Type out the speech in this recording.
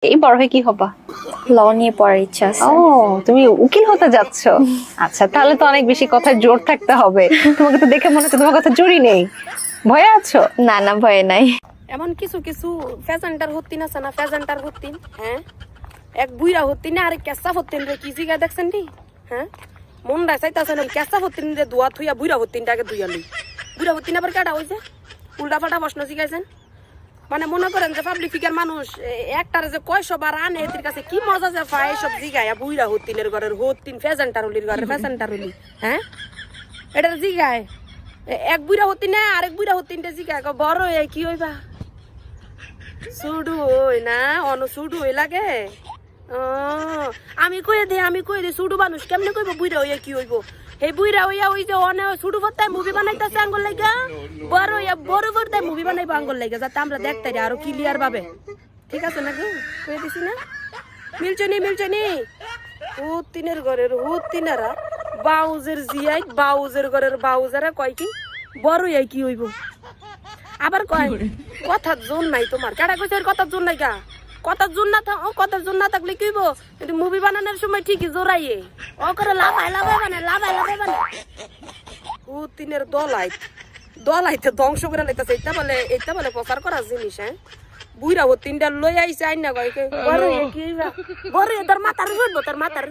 এই বড় হয়ে কি হবা? ল নিয়ে পড়ার ইচ্ছা আছে। ও, তুমি উকিল হতে যাচ্ছ? আচ্ছা, তাহলে তো অনেক বেশি কথার জোর থাকতে হবে। তোমাকে তো দেখে মনে হচ্ছে তোমার কথা জোরই নেই। ভয়ে আছো? না না, ভয় নাই। এমন কিছু কিছু ফ্যাশনটার হতিন আছে না, ফ্যাশনটার হতিন, হ্যাঁ এক বুইরা হতিন না, আরে কেসা হতিন রে, কি জিগা দেখছেন নি? হ্যাঁ মন রায় চাইতাছেন কেসা হতিন রে দোয়া থুইয়া বুইরা হতিনটাকে ধুইয়া লই। বুইরা হতিন আবার কাটা হইছে উল্টা পাল্টা প্রশ্ন শিখাইছেন। মানে মনে করেন যে পাবলিক ফিগার মানুষ একটারে যে কয়শবার আনে এদের কাছে কি মজা যে পায় সব জিগায়। বুইরা হতিনের ঘরের হতিন, ফ্যাশনটার হলির ঘরের ফ্যাশনটার হলি, হ্যাঁ এটা জিগায়। এক বুইরা হতিন না আরেক বুইরা হতিনটা জিগায় বড় হয়ে কি হইবা? সুডু হই না, অন সুডু হই লাগে। আমি কই দে সুডু মানুষ কেমনে কইব বুইরা হইয়া কি হইব? এই বুইরা হইয়া ওই যে অনে সুডু ভর্তায় মুভি বানাইতাছে আঙ্গুল লাগা, বড় হইয়া বড় ভর্তায় মুভি বানাইবো আঙ্গুল লাগা, যাতে আমরা দেখতে যাই আরো ক্লিয়ার ভাবে। ঠিক আছে নাকি? কই দিছি না? মিলছনি হুতিনের ঘরের হুতিনারা বাউজের জিয়াই বাউজের ঘরের বাউজারা কয় কি বড় হইয়া কি হইব? আবার কয় কথার জোর নাই তোমার। কেডা কইছে কথার জোর নাই? গা কথার জোর না কথার জোর না থাকলে কি হইব? কিন্তু মুভি বানানোর সময় ঠিকই জোরাইয়ে ও করে লাভায় মানে হুতিনের দলাইতে ধ্বংস করে লাইতাছে। এটা বলে প্রচার করার জিনিস। হ্যাঁ বুইরা হুতিনটা লই আইছে আইনা কয় বড় কি হইবা? বড় তোর মাথার উঠবো, তোর মাথার